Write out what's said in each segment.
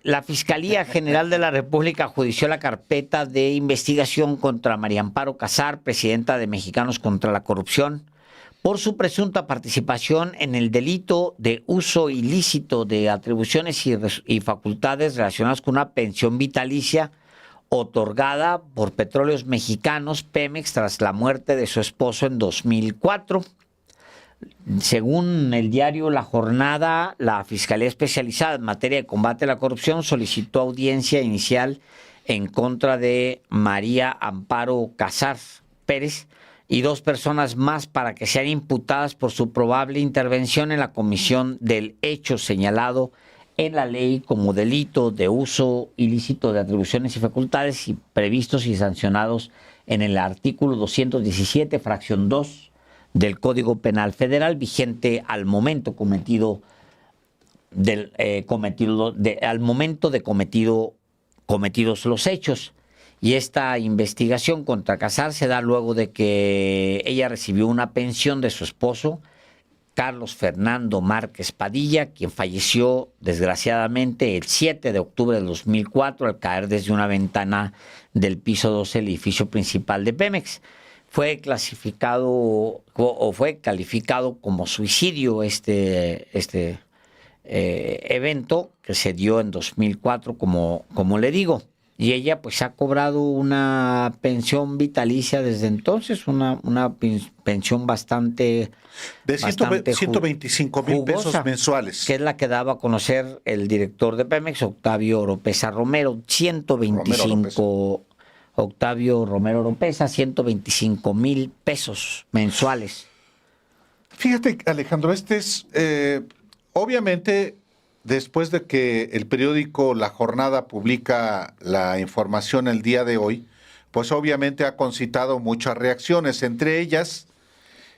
La Fiscalía General de la República judició la carpeta de investigación contra María Amparo Casar, presidenta de Mexicanos contra la Corrupción, por su presunta participación en el delito de uso ilícito de atribuciones y facultades relacionadas con una pensión vitalicia otorgada por Petróleos Mexicanos, Pemex, tras la muerte de su esposo en 2004. Según el diario La Jornada, la Fiscalía Especializada en materia de combate a la corrupción solicitó audiencia inicial en contra de María Amparo Casar Pérez y dos personas más para que sean imputadas por su probable intervención en la comisión del hecho señalado en la ley como delito de uso ilícito de atribuciones y facultades y previstos y sancionados en el artículo 217, fracción 2 del Código Penal Federal, vigente al momento al momento de cometidos los hechos. Y esta investigación contra Casar se da luego de que ella recibió una pensión de su esposo, Carlos Fernando Márquez Padilla, quien falleció desgraciadamente el 7 de octubre de 2004 al caer desde una ventana del piso 12 del edificio principal de Pemex. Fue calificado como suicidio este evento que se dio en 2004, como le digo. Y ella pues ha cobrado una pensión vitalicia desde entonces, una pensión bastante de 125,000 pesos mensuales. Que es la que daba a conocer el director de Pemex, Octavio Oropesa Romero, 125... Octavio Romero Oropesa, 125,000 pesos mensuales. Fíjate, Alejandro, obviamente, después de que el periódico La Jornada publica la información el día de hoy, pues obviamente ha concitado muchas reacciones, entre ellas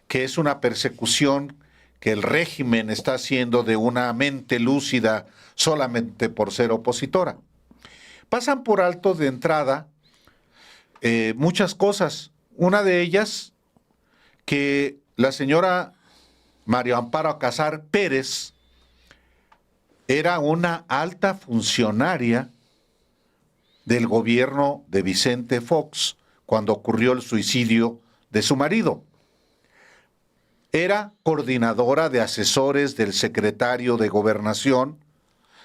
que es una persecución que el régimen está haciendo de una mente lúcida solamente por ser opositora. Pasan por alto de entrada muchas cosas. Una de ellas, que la señora María Amparo Casar Pérez era una alta funcionaria del gobierno de Vicente Fox cuando ocurrió el suicidio de su marido. Era coordinadora de asesores del secretario de Gobernación,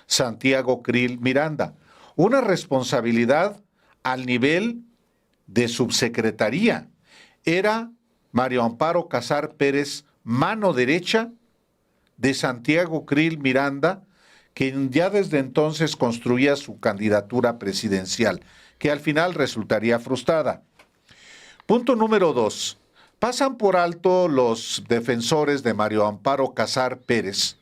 Santiago Krill Miranda. Una responsabilidad al nivel de subsecretaría. Era María Amparo Casar Pérez mano derecha de Santiago Krill Miranda, quien ya desde entonces construía su candidatura presidencial, que al final resultaría frustrada. Punto número 2. Pasan por alto los defensores de María Amparo Casar Pérez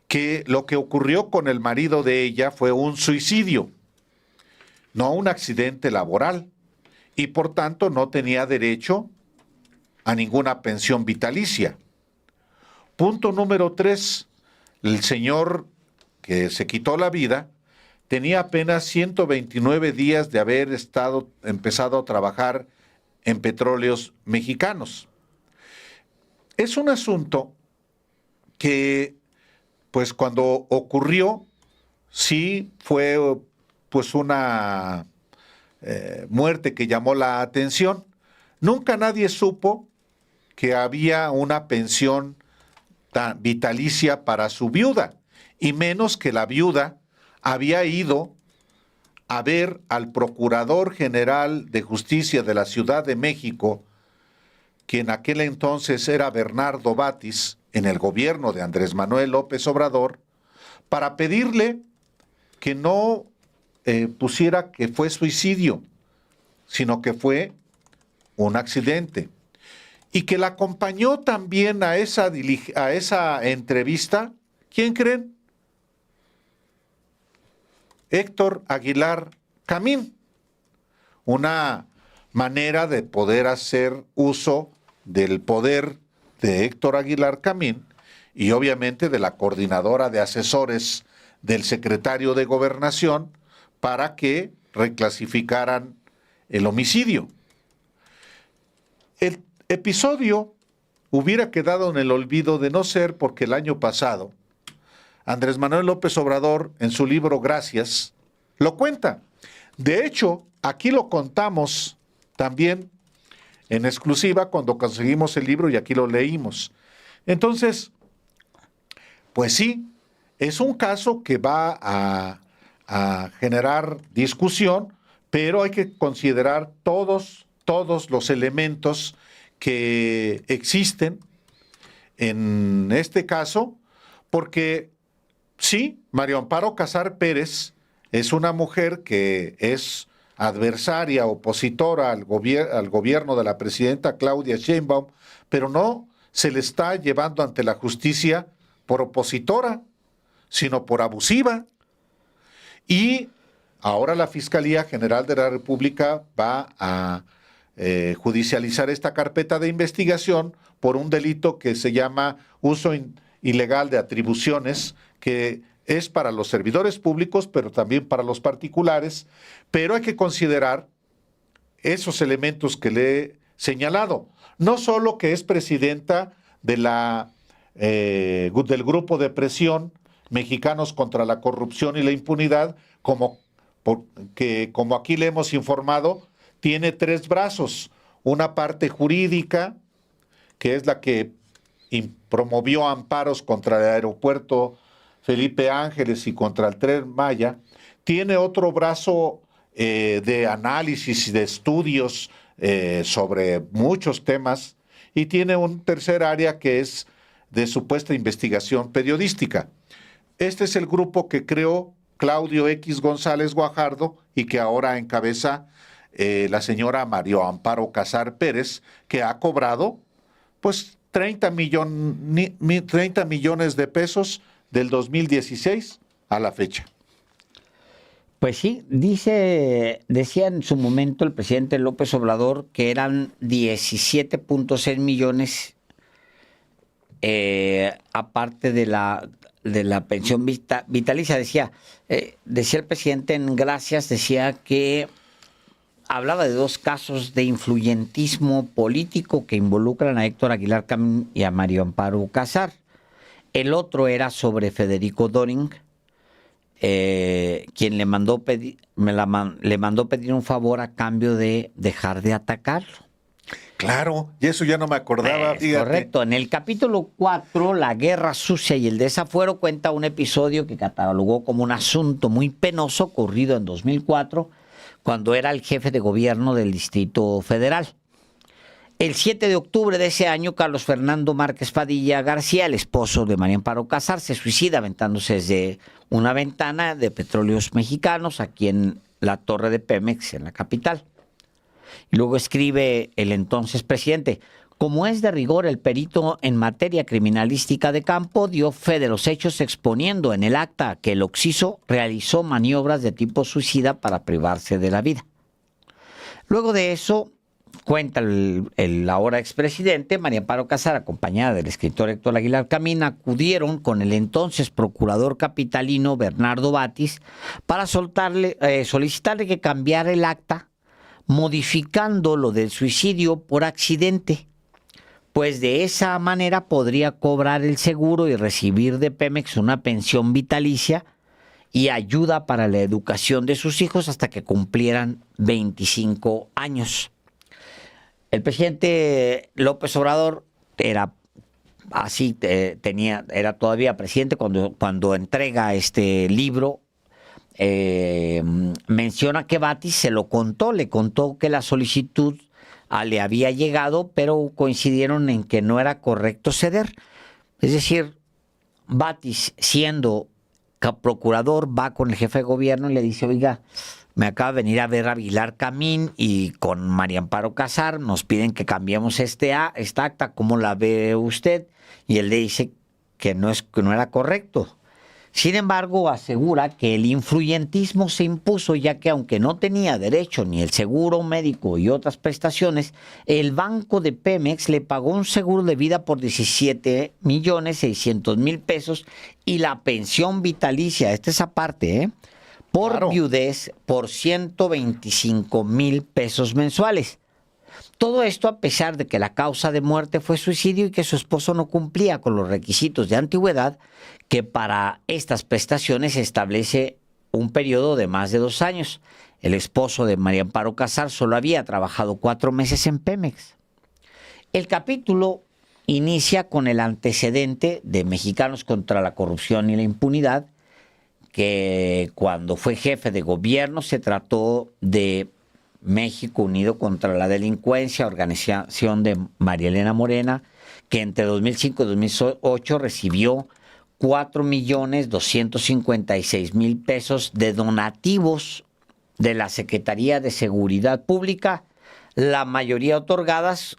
que lo que ocurrió con el marido de ella fue un suicidio, no un accidente laboral, y por tanto no tenía derecho a ninguna pensión vitalicia. Punto número 3. El señor que se quitó la vida tenía apenas 129 días de haber empezado a trabajar en Petróleos Mexicanos. Es un asunto que, pues cuando ocurrió, sí fue pues una muerte que llamó la atención. Nunca nadie supo que había una pensión tan vitalicia para su viuda, y menos que la viuda había ido a ver al Procurador General de Justicia de la Ciudad de México, que en aquel entonces era Bernardo Batis, en el gobierno de Andrés Manuel López Obrador, para pedirle que no pusiera que fue suicidio, sino que fue un accidente. Y que la acompañó también a esa entrevista, ¿quién creen? Héctor Aguilar Camín. Una manera de poder hacer uso del poder de Héctor Aguilar Camín y obviamente de la coordinadora de asesores del secretario de Gobernación para que reclasificaran el homicidio. El episodio hubiera quedado en el olvido de no ser porque el año pasado Andrés Manuel López Obrador, en su libro Gracias, lo cuenta. De hecho, aquí lo contamos también en exclusiva cuando conseguimos el libro y aquí lo leímos. Entonces, pues sí, es un caso que va a generar discusión, pero hay que considerar todos los elementos que existen en este caso, porque sí, María Amparo Casar Pérez es una mujer que es adversaria, opositora al gobierno de la presidenta Claudia Sheinbaum, pero no se le está llevando ante la justicia por opositora, sino por abusiva. Y ahora la Fiscalía General de la República va a judicializar esta carpeta de investigación por un delito que se llama uso ilegal de atribuciones, que es para los servidores públicos, pero también para los particulares, pero hay que considerar esos elementos que le he señalado. No solo que es presidenta de del grupo de presión Mexicanos contra la Corrupción y la Impunidad, como aquí le hemos informado, tiene 3 brazos. Una parte jurídica, que es la que promovió amparos contra el aeropuerto Felipe Ángeles y contra el Tren Maya. Tiene otro brazo de análisis y de estudios sobre muchos temas, y tiene un tercer área que es de supuesta investigación periodística. Este es el grupo que creó Claudio X González Guajardo y que ahora encabeza la señora María Amparo Casar Pérez, que ha cobrado pues 30 millones de pesos del 2016 a la fecha. Pues sí, decía en su momento el presidente López Obrador que eran 17.6 millones aparte de la pensión vitalicia. Decía el presidente en Gracias, decía que hablaba de 2 casos de influyentismo político que involucran a Héctor Aguilar Camín y a María Amparo Casar. El otro era sobre Federico Doring, quien le mandó pedir un favor a cambio de dejar de atacarlo. Claro, y eso ya no me acordaba. Correcto. En el capítulo 4, La Guerra Sucia y el Desafuero, cuenta un episodio que catalogó como un asunto muy penoso ocurrido en 2004, cuando era el jefe de gobierno del Distrito Federal. El 7 de octubre de ese año, Carlos Fernando Márquez Padilla García, el esposo de María Amparo Casar, se suicida aventándose desde una ventana de Petróleos Mexicanos aquí en la torre de Pemex, en la capital. Y luego escribe el entonces presidente: como es de rigor, el perito en materia criminalística de campo dio fe de los hechos, exponiendo en el acta que el occiso realizó maniobras de tipo suicida para privarse de la vida. Luego de eso, cuenta el ahora expresidente, María Amparo Casar, acompañada del escritor Héctor Aguilar Camín, acudieron con el entonces procurador capitalino Bernardo Batis para solicitarle que cambiara el acta, modificando lo del suicidio por accidente, pues de esa manera podría cobrar el seguro y recibir de Pemex una pensión vitalicia y ayuda para la educación de sus hijos hasta que cumplieran 25 años. El presidente López Obrador era todavía presidente cuando entrega este libro. Menciona que Batis le contó que la solicitud le había llegado, pero coincidieron en que no era correcto ceder. Es decir, Batis, siendo procurador, va con el jefe de gobierno y le dice: oiga, me acaba de venir a ver Aguilar Camín y con María Amparo Casar nos piden que cambiemos esta acta, ¿cómo la ve usted? Y él le dice que no era correcto. Sin embargo, asegura que el influyentismo se impuso, ya que aunque no tenía derecho ni el seguro médico y otras prestaciones, el banco de Pemex le pagó un seguro de vida por 17.600.000 pesos y la pensión vitalicia, esta es aparte, por viudez, por 125,000 pesos mensuales. Todo esto a pesar de que la causa de muerte fue suicidio y que su esposo no cumplía con los requisitos de antigüedad que para estas prestaciones se establece un periodo de más de 2 años. El esposo de María Amparo Casar solo había trabajado 4 meses en Pemex. El capítulo inicia con el antecedente de Mexicanos contra la Corrupción y la Impunidad, que cuando fue jefe de gobierno se trató de México Unido contra la Delincuencia, organización de María Elena Morena, que entre 2005 y 2008 recibió 4,256,000 pesos de donativos de la Secretaría de Seguridad Pública, la mayoría otorgados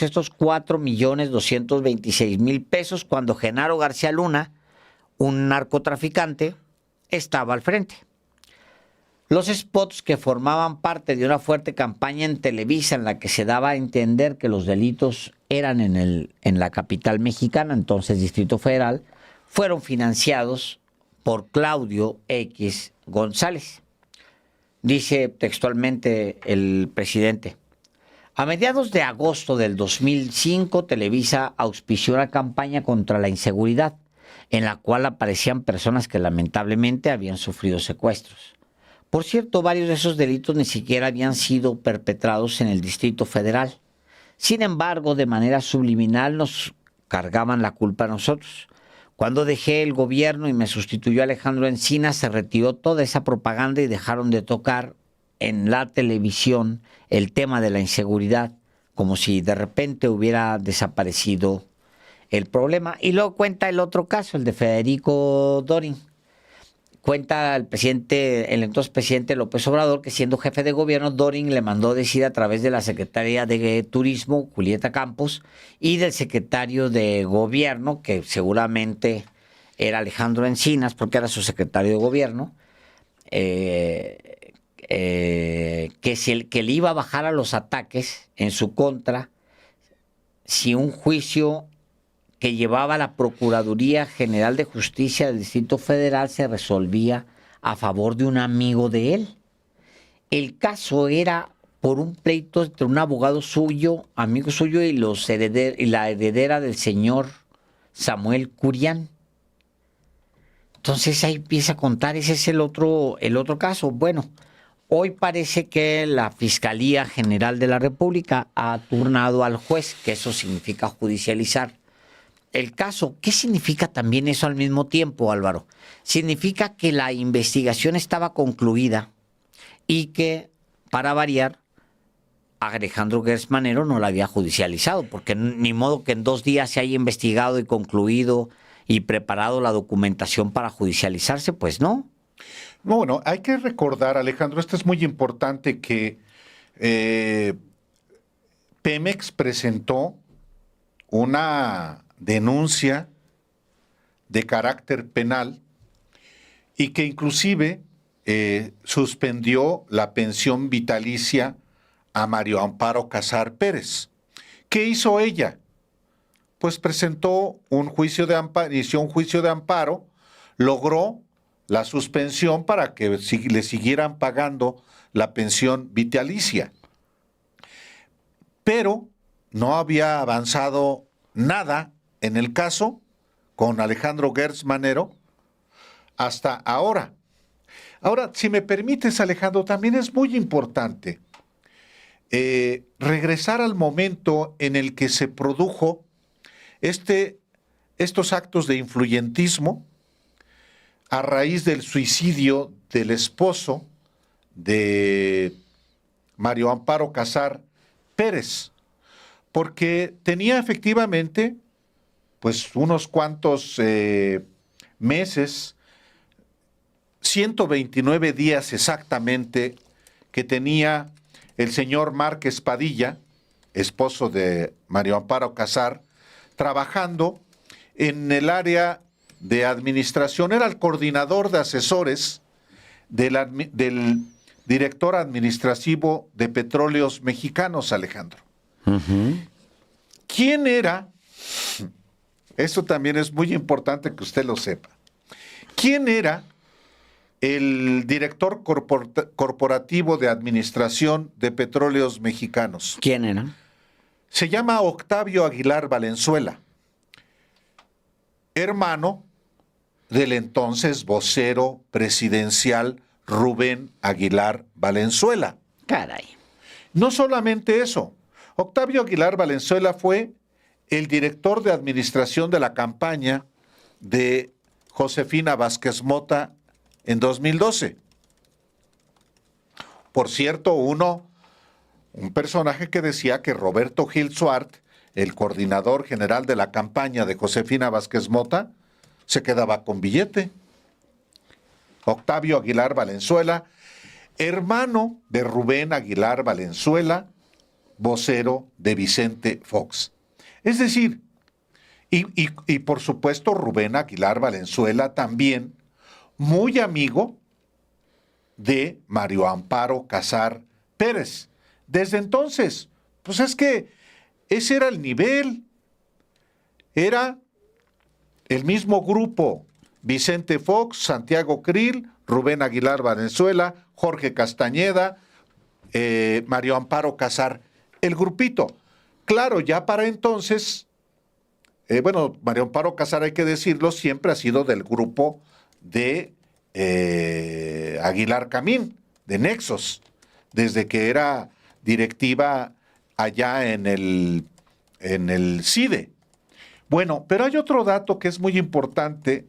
estos 4,226,000 pesos cuando Genaro García Luna, un narcotraficante, estaba al frente. Los spots que formaban parte de una fuerte campaña en Televisa en la que se daba a entender que los delitos eran en la capital mexicana, entonces Distrito Federal, fueron financiados por Claudio X González. Dice textualmente el presidente: a mediados de agosto del 2005, Televisa auspició una campaña contra la inseguridad, en la cual aparecían personas que lamentablemente habían sufrido secuestros. Por cierto, varios de esos delitos ni siquiera habían sido perpetrados en el Distrito Federal. Sin embargo, de manera subliminal nos cargaban la culpa a nosotros. Cuando dejé el gobierno y me sustituyó Alejandro Encinas, se retiró toda esa propaganda y dejaron de tocar en la televisión el tema de la inseguridad, como si de repente hubiera desaparecido el problema. Y luego cuenta el otro caso, el de Federico Dorin. Cuenta el entonces presidente López Obrador, que siendo jefe de gobierno, Dorin le mandó decir a través de la Secretaría de Turismo, Julieta Campos, y del secretario de gobierno, que seguramente era Alejandro Encinas, porque era su secretario de gobierno, que le iba a bajar a los ataques en su contra si un juicio que llevaba la Procuraduría General de Justicia del Distrito Federal se resolvía a favor de un amigo de él. El caso era por un pleito entre un abogado suyo, amigo suyo, y la heredera del señor Samuel Curián. Entonces ahí empieza a contar, ese es el otro caso. Bueno, hoy parece que la Fiscalía General de la República ha turnado al juez, que eso significa judicializar el caso. ¿Qué significa también eso al mismo tiempo, Álvaro? Significa que la investigación estaba concluida y que, para variar, Alejandro Gertz Manero no la había judicializado, porque ni modo que en 2 días se haya investigado y concluido y preparado la documentación para judicializarse, pues no. No, bueno, hay que recordar, Alejandro, esto es muy importante, que Pemex presentó una denuncia de carácter penal y que inclusive suspendió la pensión vitalicia a María Amparo Casar Pérez. ¿Qué hizo ella? Pues presentó un juicio de amparo, inició un juicio de amparo, logró la suspensión para que le siguieran pagando la pensión vitalicia. Pero no había avanzado nada en el caso con Alejandro Gertz Manero hasta ahora. Ahora, si me permites, Alejandro, también es muy importante regresar al momento en el que se produjo estos actos de influyentismo a raíz del suicidio del esposo de María Amparo Casar Pérez, porque tenía efectivamente pues unos cuantos meses, 129 días exactamente, que tenía el señor Márquez Padilla, esposo de María Amparo Casar, trabajando en el área de administración. Era el coordinador de asesores del director administrativo de Petróleos Mexicanos, Alejandro. Uh-huh. ¿Quién era? Eso también es muy importante que usted lo sepa. ¿Quién era el director corporativo de administración de Petróleos Mexicanos. ¿Quién era? Se llama Octavio Aguilar Valenzuela, hermano del entonces vocero presidencial Rubén Aguilar Valenzuela. Caray. No solamente eso, Octavio Aguilar Valenzuela fue el director de administración de la campaña de Josefina Vázquez Mota en 2012. Por cierto, un personaje que decía que Roberto Gil Suart, el coordinador general de la campaña de Josefina Vázquez Mota, se quedaba con billete. Octavio Aguilar Valenzuela, hermano de Rubén Aguilar Valenzuela, vocero de Vicente Fox. Es decir, y por supuesto Rubén Aguilar Valenzuela también, muy amigo de Mario Amparo Casar Pérez. Desde entonces, pues es que ese era el nivel. Era el mismo grupo: Vicente Fox, Santiago Krill, Rubén Aguilar Valenzuela, Jorge Castañeda, Mario Amparo Casar, el grupito. Claro, ya para entonces, Mario Amparo Casar, hay que decirlo, siempre ha sido del grupo de Aguilar Camín, de Nexos, desde que era directiva allá en el CIDE. Bueno, pero hay otro dato que es muy importante: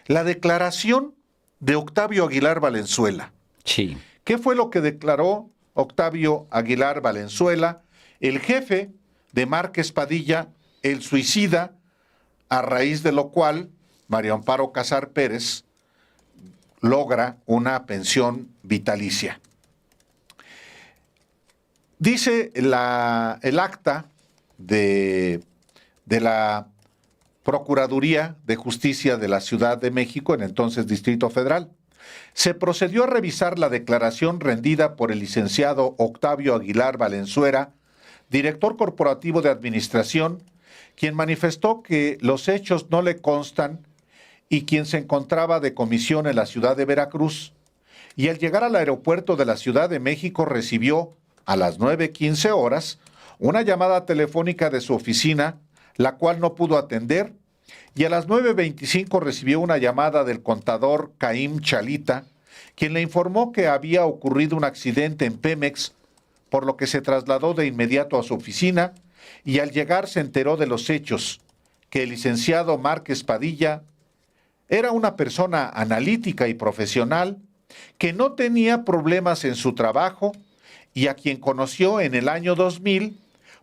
la declaración de Octavio Aguilar Valenzuela. Sí. ¿Qué fue lo que declaró Octavio Aguilar Valenzuela, el jefe de Márquez Padilla, el suicida, a raíz de lo cual Mario Amparo Casar Pérez logra una pensión vitalicia? Dice el acta de la Procuraduría de Justicia de la Ciudad de México, en entonces Distrito Federal: se procedió a revisar la declaración rendida por el licenciado Octavio Aguilar Valenzuela, director corporativo de administración, quien manifestó que los hechos no le constan y quien se encontraba de comisión en la ciudad de Veracruz, y al llegar al aeropuerto de la Ciudad de México recibió a las 9:15 horas una llamada telefónica de su oficina, la cual no pudo atender, y a las 9:25 recibió una llamada del contador Caím Chalita, quien le informó que había ocurrido un accidente en Pemex, por lo que se trasladó de inmediato a su oficina, y al llegar se enteró de los hechos, que el licenciado Márquez Padilla era una persona analítica y profesional, que no tenía problemas en su trabajo y a quien conoció en el año 2000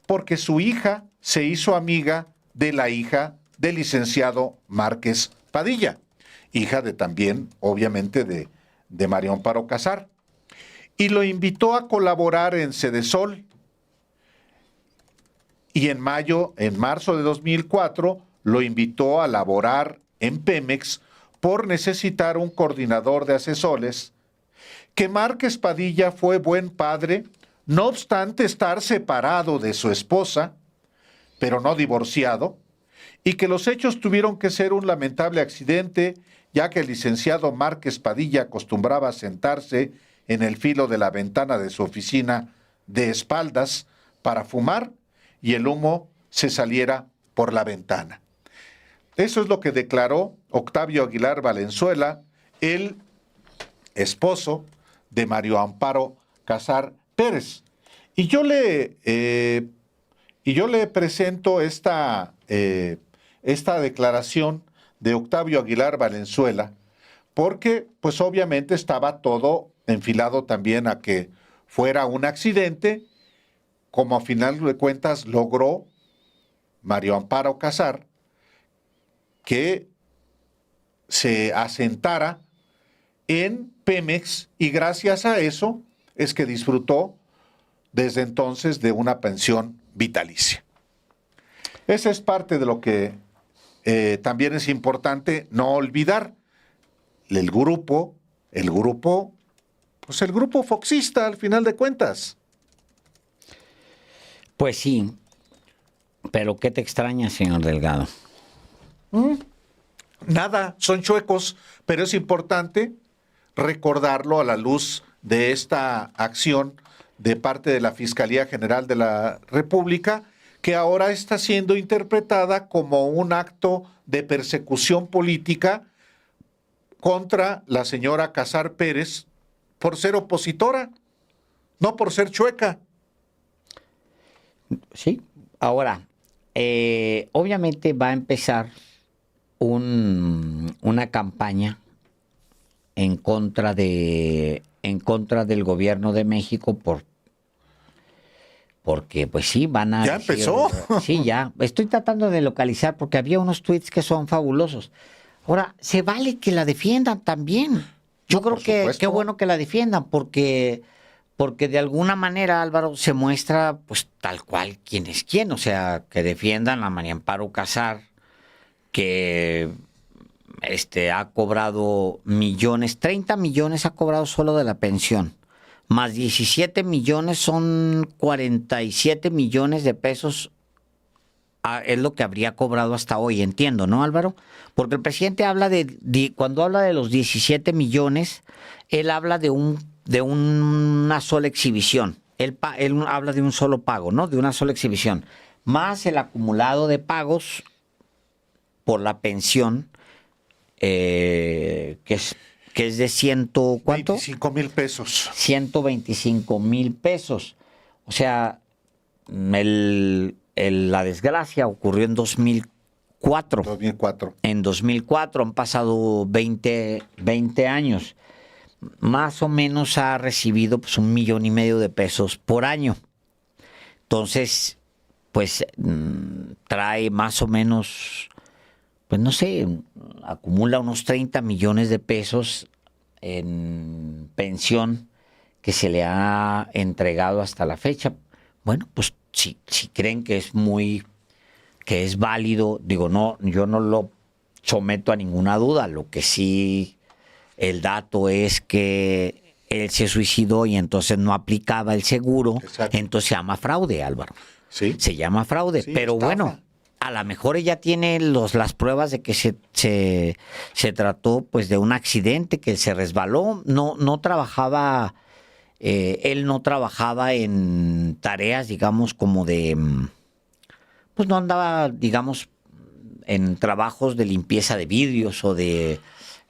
porque su hija se hizo amiga de la hija del licenciado Márquez Padilla, hija de también, obviamente, de Mario Amparo Casar, y lo invitó a colaborar en Cedesol. Y en marzo de 2004, lo invitó a laborar en Pemex por necesitar un coordinador de asesores, que Márquez Padilla fue buen padre, no obstante estar separado de su esposa, pero no divorciado, y que los hechos tuvieron que ser un lamentable accidente, ya que el licenciado Márquez Padilla acostumbraba a sentarse en el filo de la ventana de su oficina de espaldas para fumar y el humo se saliera por la ventana. Eso es lo que declaró Octavio Aguilar Valenzuela, el esposo de Mario Amparo Casar Pérez. Y yo le presento esta declaración de Octavio Aguilar Valenzuela porque, pues obviamente estaba todo enfilado también a que fuera un accidente, como a final de cuentas logró Mario Amparo Casar que se asentara en Pemex, y gracias a eso es que disfrutó desde entonces de una pensión vitalicia. Esa es parte de lo que también es importante no olvidar. El grupo foxista, al final de cuentas. Pues sí, pero ¿qué te extraña, señor Delgado? Nada, son chuecos, pero es importante recordarlo a la luz de esta acción de parte de la Fiscalía General de la República, que ahora está siendo interpretada como un acto de persecución política contra la señora Casar Pérez por ser opositora, no por ser chueca. Sí, ahora, obviamente va a empezar una campaña en contra del gobierno de México porque pues sí, van a Ya decir, empezó. Sí, ya. Estoy tratando de localizar porque había unos tweets que son fabulosos. Ahora, se vale que la defiendan también. Yo No, creo por que supuesto. qué bueno que la defiendan porque de alguna manera, Álvaro, se muestra pues tal cual quién es quién. O sea, que defiendan a María Amparo Casar, que ha cobrado millones, 30 millones ha cobrado solo de la pensión, más 17 millones son 47 millones de pesos, es lo que habría cobrado hasta hoy, entiendo, ¿no, Álvaro? Porque el presidente habla cuando habla de los 17 millones, él habla de una sola exhibición. Él habla de un solo pago, ¿no? De una sola exhibición. Más el acumulado de pagos por la pensión, que es de ¿cuánto? 25,000 pesos. 125,000 pesos. O sea, la desgracia ocurrió en 2004. 2004. En 2004 han pasado 20 años. Más o menos ha recibido pues 1,5 millones de pesos por año. Entonces, pues trae más o menos, pues no sé, acumula unos 30 millones de pesos en pensión que se le ha entregado hasta la fecha. Bueno, pues si creen que es válido, digo, no, yo no lo someto a ninguna duda. Lo que sí, el dato es que él se suicidó y entonces no aplicaba el seguro. Exacto. Entonces se llama fraude, Álvaro. Sí. Se llama fraude, Sí, pero estafa. bueno, a lo mejor ella tiene las pruebas de que se trató pues de un accidente, que se resbaló, no trabajaba, él no trabajaba en tareas, digamos, como pues no andaba, digamos, en trabajos de limpieza de vidrios o de...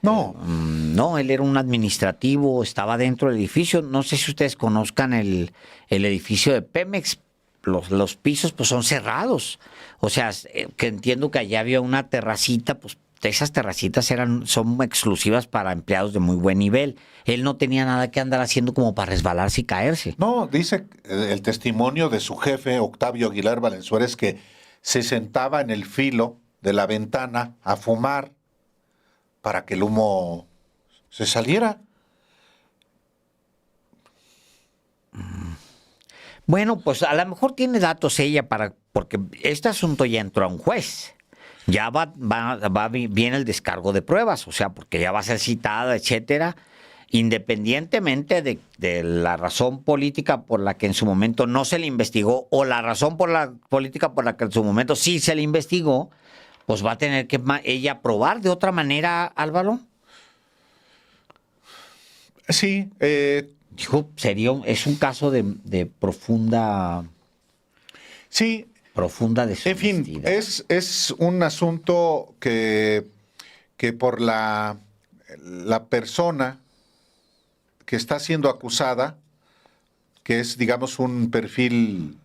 No. No, él era un administrativo, estaba dentro del edificio. No sé si ustedes conozcan el edificio de Pemex. Los pisos pues son cerrados. O sea, que entiendo que allá había una terracita, pues esas terracitas son exclusivas para empleados de muy buen nivel. Él no tenía nada que andar haciendo como para resbalarse y caerse. No, dice el testimonio de su jefe, Octavio Aguilar Valenzuela, es que se sentaba en el filo de la ventana a fumar para que el humo se saliera. Bueno, pues a lo mejor tiene datos ella porque este asunto ya entró a un juez. Ya viene el descargo de pruebas, o sea, porque ya va a ser citada, etcétera, independientemente de la razón política por la que en su momento no se le investigó o la razón política por la que en su momento sí se le investigó, pues va a tener que ella probar de otra manera, Álvaro. Sí, Dijo, es un caso de profunda sí. Profunda En fin, deshonestidad. es un asunto que por la persona que está siendo acusada, que es, digamos, un perfil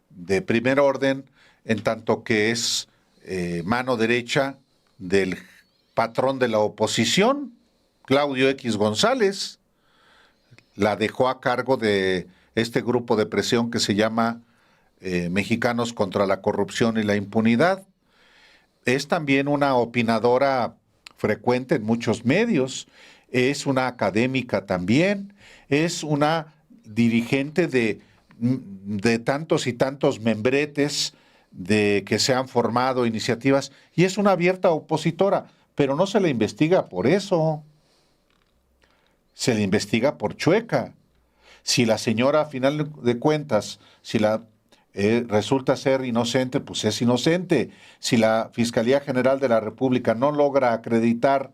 de primer orden, en tanto que es mano derecha del patrón de la oposición, Claudio X González, la dejó a cargo de este grupo de presión que se llama Mexicanos contra la Corrupción y la Impunidad. Es también una opinadora frecuente en muchos medios, es una académica también, es una dirigente de tantos y tantos membretes de que se han formado iniciativas y es una abierta opositora, pero no se le investiga por eso, se le investiga por chueca. Si la señora, a final de cuentas, si resulta ser inocente, pues es inocente. Si la Fiscalía General de la República no logra acreditar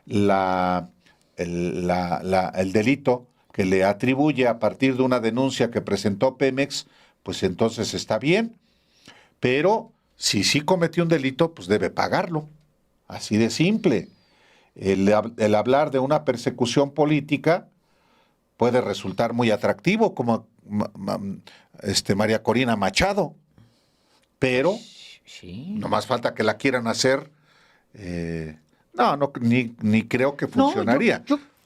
la el delito que le atribuye a partir de una denuncia que presentó Pemex, pues entonces está bien. Pero si sí cometió un delito, pues debe pagarlo. Así de simple. El hablar de una persecución política puede resultar muy atractivo, como María Corina Machado, pero Sí. no más falta que la quieran hacer. Ni creo que funcionaría.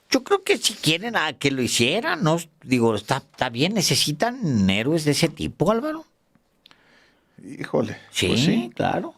Yo creo que si quieren a que lo hicieran, no digo, está bien, necesitan héroes de ese tipo, Álvaro. Híjole, Sí, pues sí. claro.